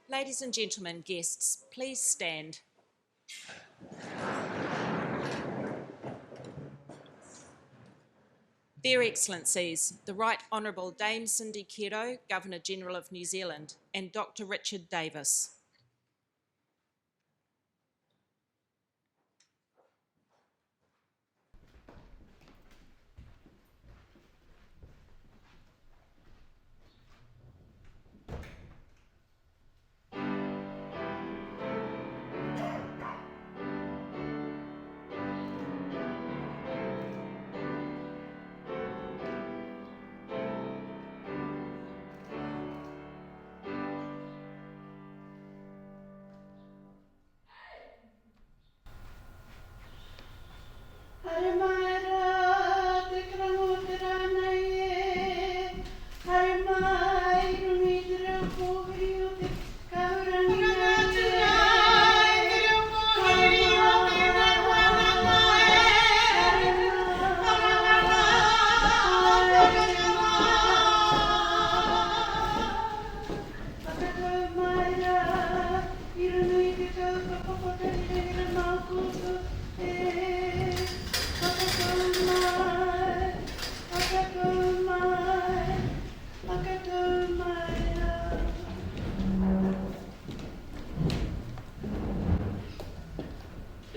Ladies and gentlemen, guests, please stand. Their Excellencies, the Right Honourable Dame Cindy Kero, Governor-General of New Zealand, and Dr. Richard Davis.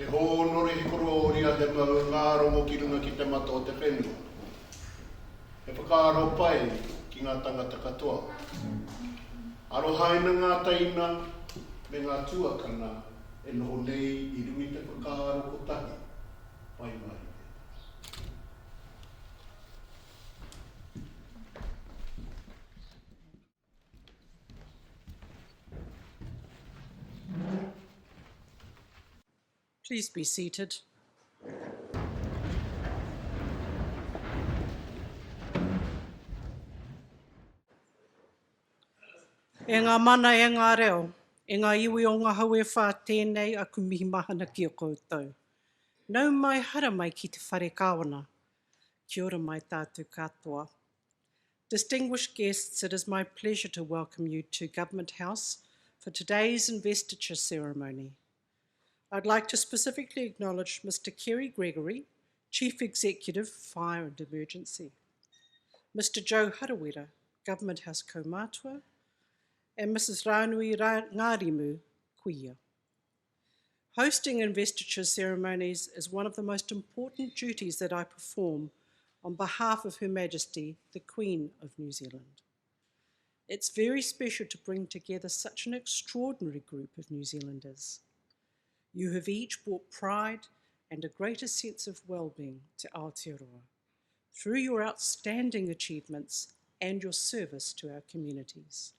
E ho nore he korori a te mau ngāro mo ki runga ki te mata o te whenua. E whakaaro pai ki ngā tangata katoa. Aro haina ngā taina me ngā tuakana e noho nei I rungi te whakaaro kotahi. Pai mai. Please be seated. E ngā mana e ngā reo, e ngā iwi o ngā hau e whā tēnei aku mihi mahana ki o koutou. Nau mai hara mai ki te whare kāwana. Kia ora mai tātou katoa. Distinguished guests, it is my pleasure to welcome you to Government House for today's investiture ceremony. I'd like to specifically acknowledge Mr. Kerry Gregory, Chief Executive, Fire and Emergency, Mr. Joe Harawira, Government House Kaumātua, and Mrs. Rānui Ngārimu, Kuia. Hosting investiture ceremonies is one of the most important duties that I perform on behalf of Her Majesty, the Queen of New Zealand. It's very special to bring together such an extraordinary group of New Zealanders. You have each brought pride and a greater sense of well-being to Aotearoa through your outstanding achievements and your service to our communities.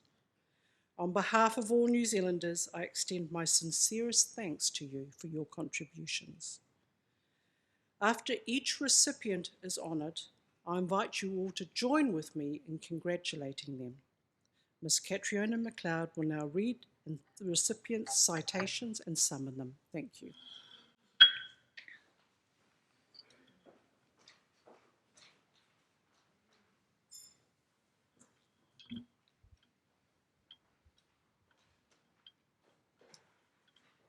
On behalf of all New Zealanders, I extend my sincerest thanks to you for your contributions. After each recipient is honoured, I invite you all to join with me in congratulating them. Ms. Catriona McLeod will now read the recipients' citations and summon them. Thank you.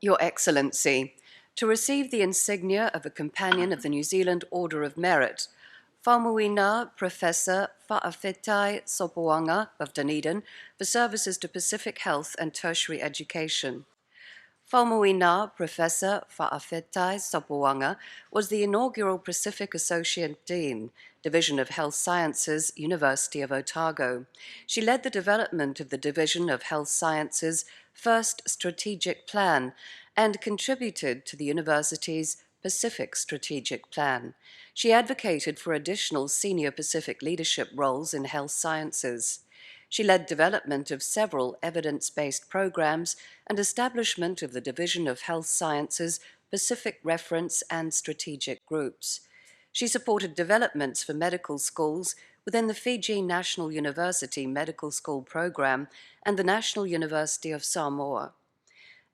Your Excellency, to receive the insignia of a Companion of the New Zealand Order of Merit, Whamuina Professor Whaafetai Sopoanga of Dunedin for services to Pacific Health and Tertiary Education. Whamuina Professor Whaafetai Sopoanga was the inaugural Pacific Associate Dean, Division of Health Sciences, University of Otago. She led the development of the Division of Health Sciences' first strategic plan and contributed to the university's Pacific Strategic Plan. She advocated for additional senior Pacific leadership roles in health sciences. She led development of several evidence-based programs and establishment of the Division of Health Sciences Pacific Reference and Strategic Groups. She supported developments for medical schools within the Fiji National University Medical School Program and the National University of Samoa.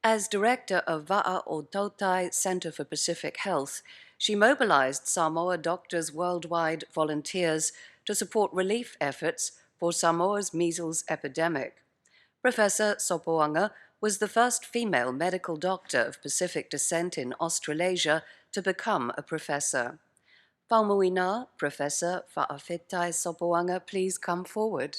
As director of Va'aototai Centre for Pacific Health, she mobilized Samoa Doctors Worldwide volunteers to support relief efforts for Samoa's measles epidemic. Professor Sopoaga was the first female medical doctor of Pacific descent in Australasia to become a professor. Paumoina, Professor Fa'afetai Sopoaga, please come forward.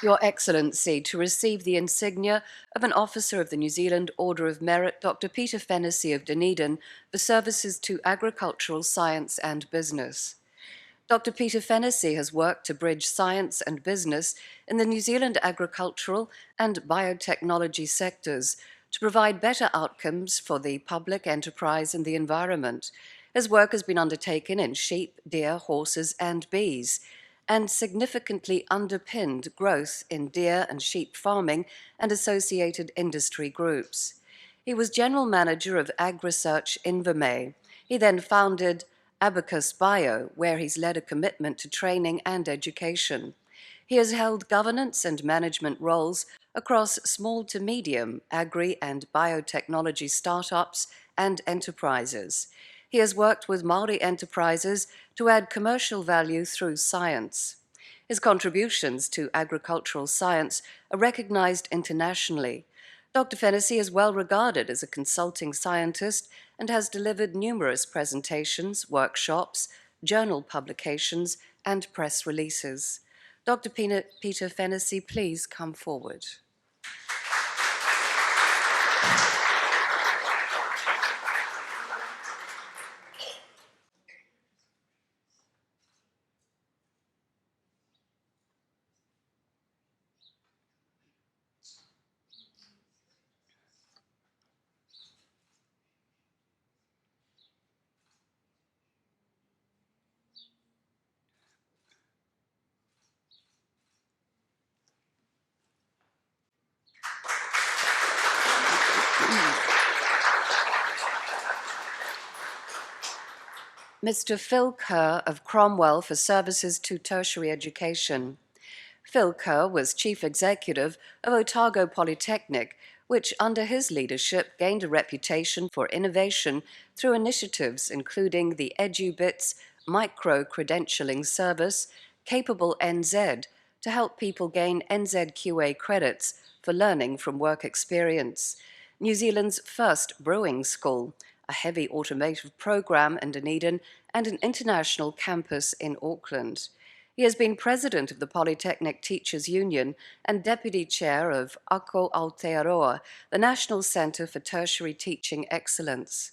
Your Excellency, to receive the insignia of an Officer of the New Zealand Order of Merit, Dr. Peter Fennessy of Dunedin, for services to agricultural science and business. Dr. Peter Fennessy has worked to bridge science and business in the New Zealand agricultural and biotechnology sectors to provide better outcomes for the public, enterprise, and the environment. His work has been undertaken in sheep, deer, horses, and bees, and significantly underpinned growth in deer and sheep farming and associated industry groups. He was General Manager of Ag Research Invermay. He then founded Abacus Bio, where he's led a commitment to training and education. He has held governance and management roles across small to medium agri and biotechnology startups and enterprises. He has worked with Māori enterprises to add commercial value through science. His contributions to agricultural science are recognized internationally. Dr. Fennessy is well regarded as a consulting scientist and has delivered numerous presentations, workshops, journal publications, and press releases. Dr. Peter Fennessy, please come forward. Mr. Phil Kerr of Cromwell for services to tertiary education. Phil Kerr was chief executive of Otago Polytechnic, which under his leadership gained a reputation for innovation through initiatives including the EduBits micro-credentialing service, Capable NZ, to help people gain NZQA credits for learning from work experience, New Zealand's first brewing school, a heavy automotive program in Dunedin, and an international campus in Auckland. He has been president of the Polytechnic Teachers Union and deputy chair of Ako Aotearoa, the National Centre for Tertiary Teaching Excellence.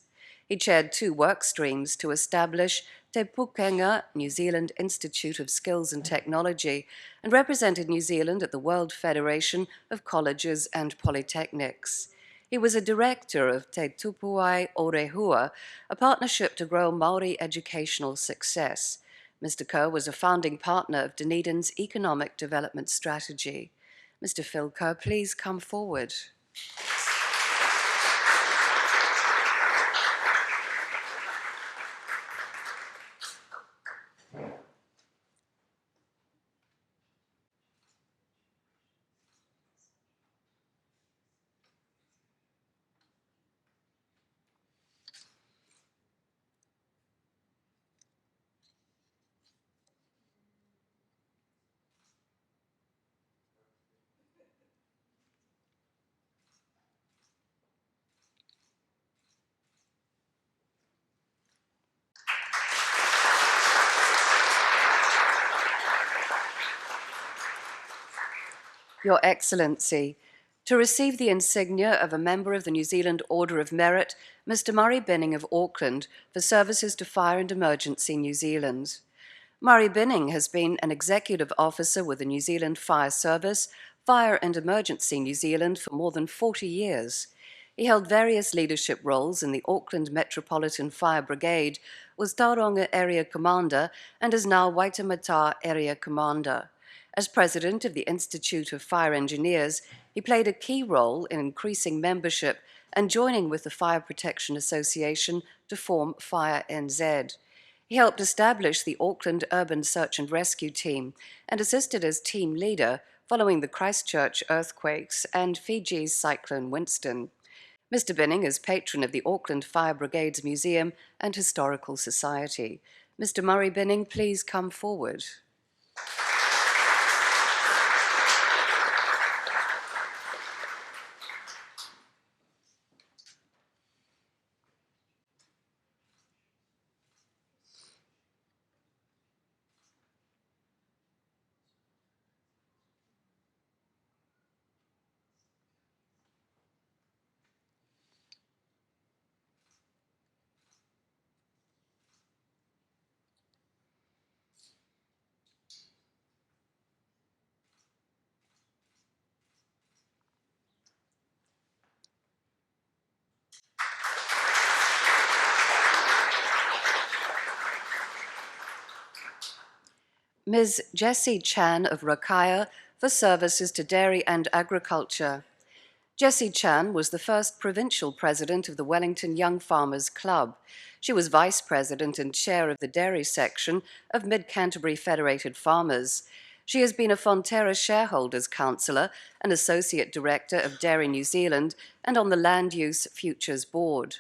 He chaired 2 work streams to establish Te Pukenga New Zealand Institute of Skills and Technology and represented New Zealand at the World Federation of Colleges and Polytechnics. He was a director of Te Tupuai Orehua, a partnership to grow Māori educational success. Mr. Kerr was a founding partner of Dunedin's Economic Development Strategy. Mr. Phil Kerr, please come forward. Your Excellency, To receive the insignia of a member of the New Zealand Order of Merit, Mr. Murray Binning of Auckland, for services to Fire and Emergency New Zealand. Murray Binning has been an executive officer with the New Zealand Fire Service, Fire and Emergency New Zealand for more than 40 years. He held various leadership roles in the Auckland Metropolitan Fire Brigade, was Tauranga Area Commander, and is now Waitemata Area Commander. As president of the Institute of Fire Engineers, he played a key role in increasing membership and joining with the Fire Protection Association to form Fire NZ. He helped establish the Auckland Urban Search and Rescue Team and assisted as team leader following the Christchurch earthquakes and Fiji's Cyclone Winston. Mr. Binning is patron of the Auckland Fire Brigades Museum and Historical Society. Mr. Murray Binning, please come forward. Ms. Jessie Chan of Rakaya for services to dairy and agriculture. Jessie Chan was the first provincial president of the Wellington Young Farmers Club. She was vice president and chair of the dairy section of Mid-Canterbury Federated Farmers. She has been a Fonterra Shareholders Councillor, an associate director of Dairy New Zealand, and on the Land Use Futures Board.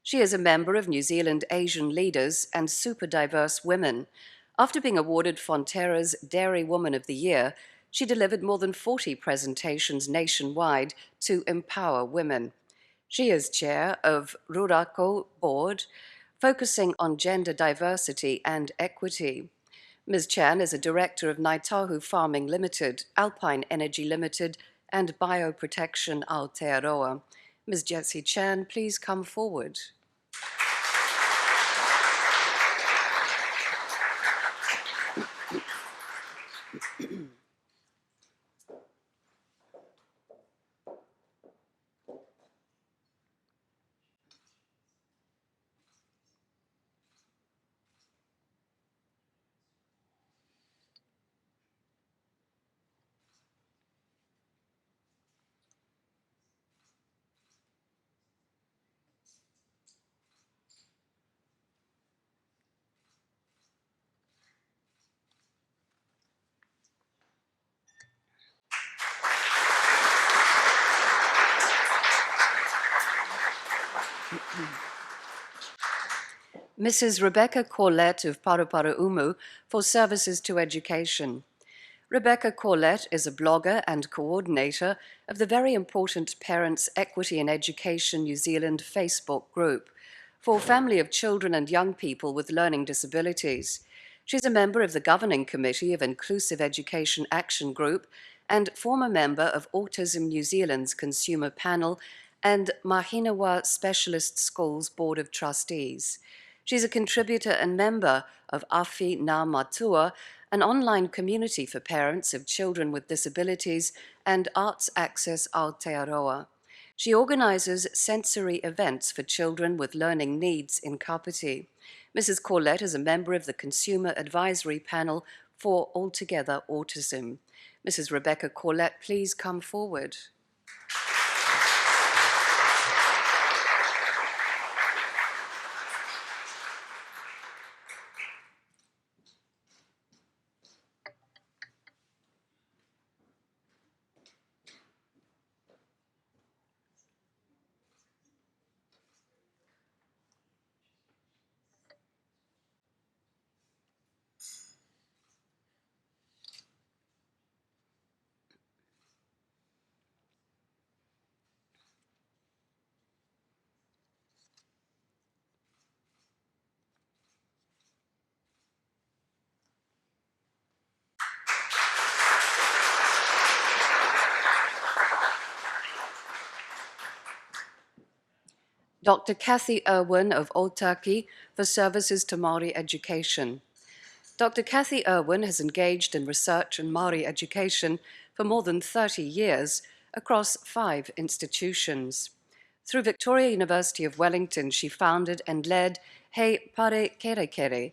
She is a member of New Zealand Asian Leaders and Super Diverse Women. After being awarded Fonterra's Dairy Woman of the Year, she delivered more than 40 presentations nationwide to empower women. She is chair of Rurako Board, focusing on gender diversity and equity. Ms. Chan is a director of Naitahu Farming Limited, Alpine Energy Limited, and Bioprotection Aotearoa. Ms. Jessie Chan, please come forward. Mrs. Rebecca Corlett of Paraparaumu for services to education. Rebecca Corlett is a blogger and coordinator of the very important Parents Equity in Education New Zealand Facebook group for family of children and young people with learning disabilities. She's a member of the Governing Committee of Inclusive Education Action Group and former member of Autism New Zealand's Consumer Panel and Mahinawa Specialist Schools Board of Trustees. She's a contributor and member of Awhi Ngā Matua, an online community for parents of children with disabilities, and Arts Access Aotearoa. She organises sensory events for children with learning needs in Kapiti. Mrs. Corlett is a member of the Consumer Advisory Panel for Altogether Autism. Mrs. Rebecca Corlett, please come forward. Dr. Kathy Irwin of Otaki for services to Māori education. Dr. Kathy Irwin has engaged in research in Māori education for more than 30 years across 5 institutions. Through Victoria University of Wellington, she founded and led He Pare Kere Kere,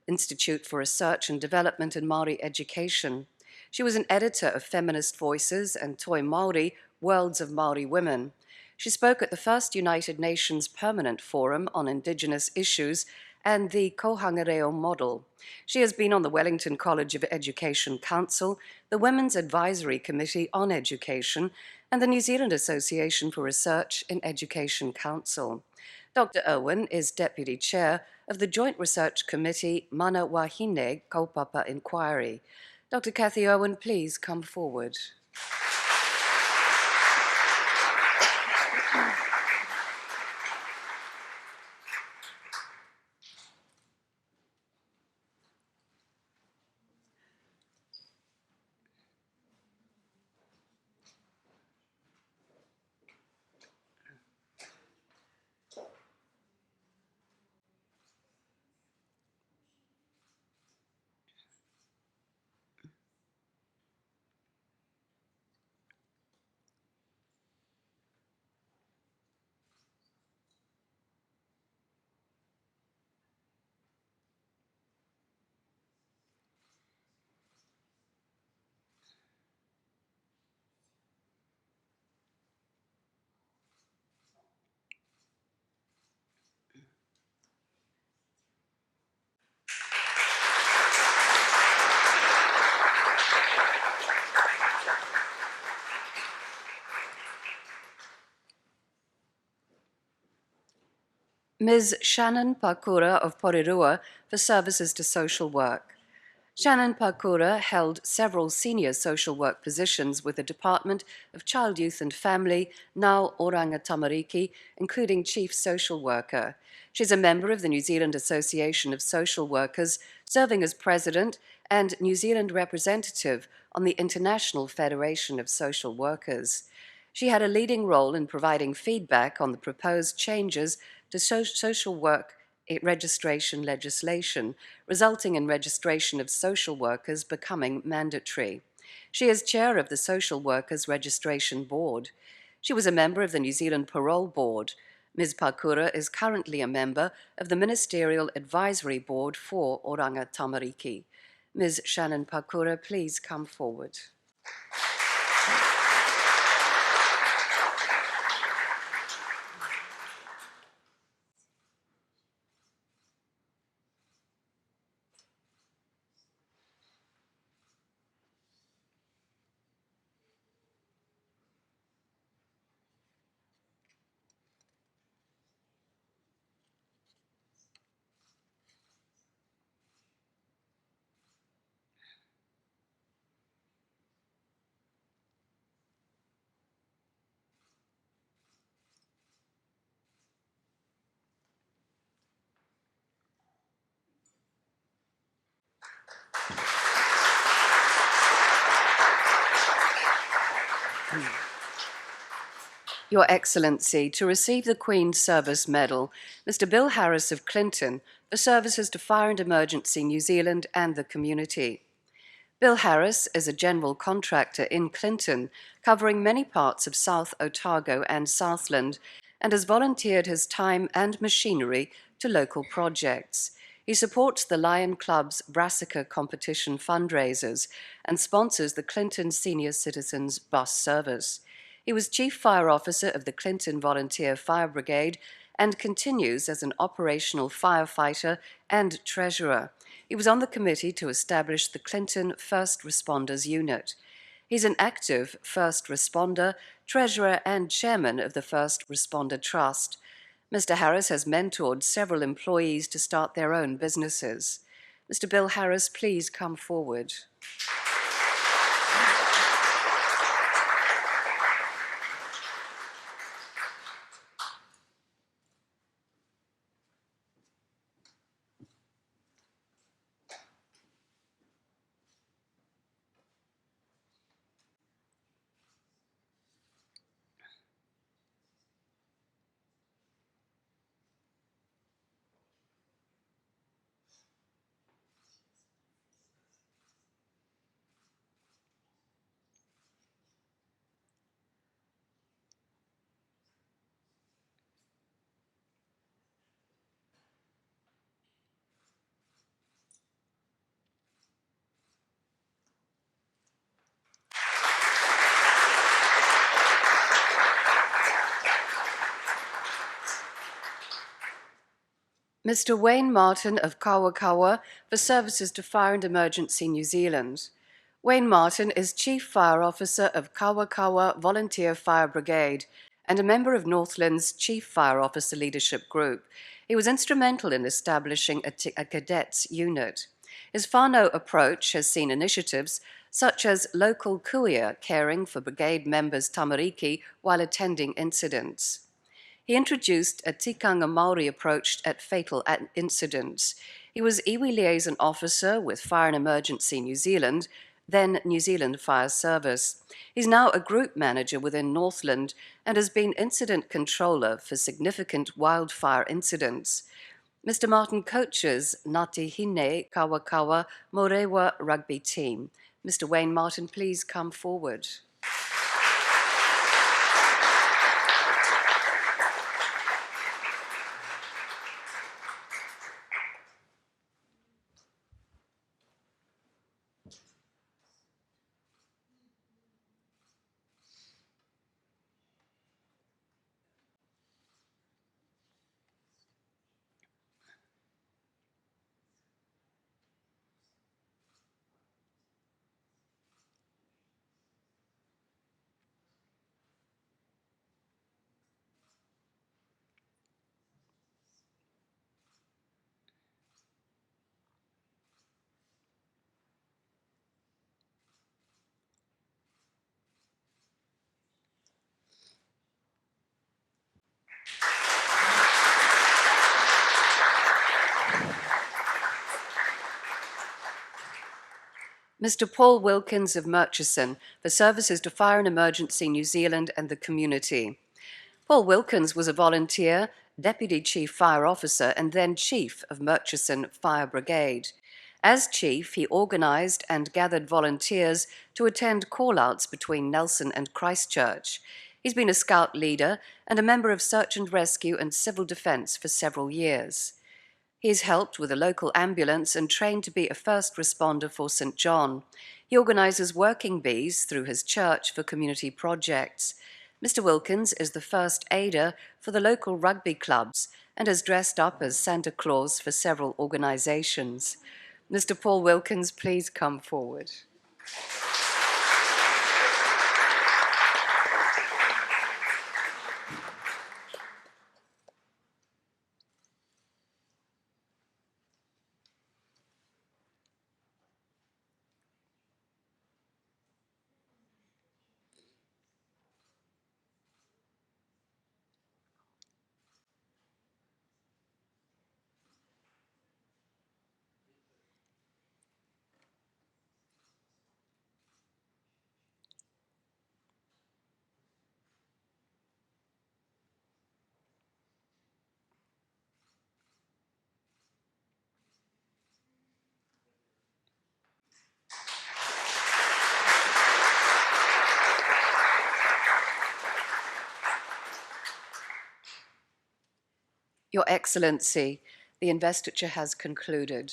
Institute for Research and Development in Māori Education. She was an editor of Feminist Voices and Toi Māori, Worlds of Māori Women. She spoke at the first United Nations Permanent Forum on Indigenous Issues and the Kohangareo model. She has been on the Wellington College of Education Council, the Women's Advisory Committee on Education, and the New Zealand Association for Research in Education Council. Dr. Irwin is Deputy Chair of the Joint Research Committee Mana Wahine Kaupapa Inquiry. Dr. Kathy Irwin, please come forward. Ms. Shannon Pakura of Porirua for services to social work. Shannon Pakura held several senior social work positions with the Department of Child, Youth and Family, now Oranga Tamariki, including Chief Social Worker. She's a member of the New Zealand Association of Social Workers, serving as President and New Zealand representative on the International Federation of Social Workers. She had a leading role in providing feedback on the proposed changes to social work registration legislation, resulting in registration of social workers becoming mandatory. She is chair of the Social Workers Registration Board. She was a member of the New Zealand Parole Board. Ms. Pakura is currently a member of the Ministerial Advisory Board for Oranga Tamariki. Ms. Shannon Pakura, please come forward. Your Excellency, to receive the Queen's Service Medal, Mr. Bill Harris of Clinton for services to Fire and Emergency New Zealand and the community. Bill Harris is a general contractor in Clinton, covering many parts of South Otago and Southland, and has volunteered his time and machinery to local projects. He supports the Lion Club's Brassica competition fundraisers and sponsors the Clinton Senior Citizens Bus Service. He was Chief Fire Officer of the Clinton Volunteer Fire Brigade and continues as an operational firefighter and treasurer. He was on the committee to establish the Clinton First Responders Unit. He's an active first responder, treasurer, and chairman of the First Responder Trust. Mr. Harris has mentored several employees to start their own businesses. Mr. Bill Harris, please come forward. Mr. Wayne Martin of Kawakawa for services to Fire and Emergency New Zealand. Wayne Martin is Chief Fire Officer of Kawakawa Volunteer Fire Brigade and a member of Northland's Chief Fire Officer Leadership Group. He was instrumental in establishing a cadets unit. His whānau approach has seen initiatives such as local kuia caring for brigade members' tamariki while attending incidents. He introduced a tikanga Māori approach at fatal incidents. He was iwi liaison officer with Fire and Emergency New Zealand, then New Zealand Fire Service. He's now a group manager within Northland and has been incident controller for significant wildfire incidents. Mr. Martin coaches Ngāti Hine Kawakawa Morewa rugby team. Mr. Wayne Martin, please come forward. Mr. Paul Wilkins of Murchison for services to Fire and Emergency New Zealand and the community. Paul Wilkins was a volunteer, Deputy Chief Fire Officer, and then Chief of Murchison Fire Brigade. As Chief, he organised and gathered volunteers to attend call-outs between Nelson and Christchurch. He's been a Scout leader and a member of Search and Rescue and Civil Defence for several years. He's helped with a local ambulance and trained to be a first responder for St. John. He organises working bees through his church for community projects. Mr. Wilkins is the first aider for the local rugby clubs and has dressed up as Santa Claus for several organisations. Mr. Paul Wilkins, please come forward. Your Excellency, the investiture has concluded.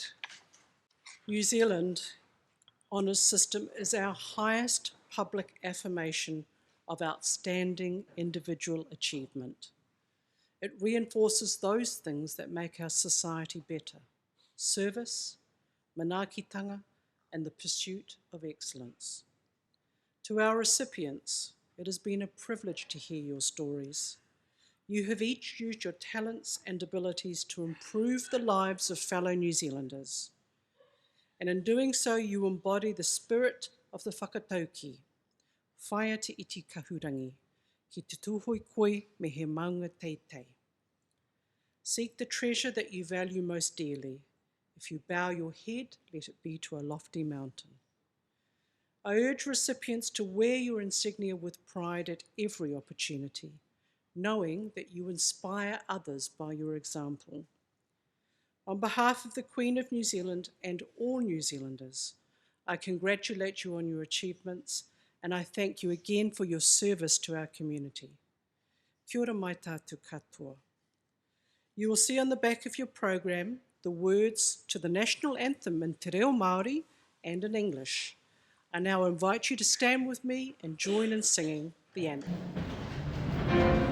New Zealand Honours System is our highest public affirmation of outstanding individual achievement. It reinforces those things that make our society better: service, manaakitanga, and the pursuit of excellence. To our recipients, it has been a privilege to hear your stories. You have each used your talents and abilities to improve the lives of fellow New Zealanders. And in doing so, you embody the spirit of the whakatauki, whaia te iti kahurangi, ki te tūhoi koe me he maunga teitei. Seek the treasure that you value most dearly. If you bow your head, let it be to a lofty mountain. I urge recipients to wear your insignia with pride at every opportunity, knowing that you inspire others by your example. On behalf of the Queen of New Zealand and all New Zealanders, I congratulate you on your achievements and I thank you again for your service to our community. Kia ora mai tātou katoa. You will see on the back of your program the words to the national anthem in te reo Māori and in English. I now invite you to stand with me and join in singing the anthem.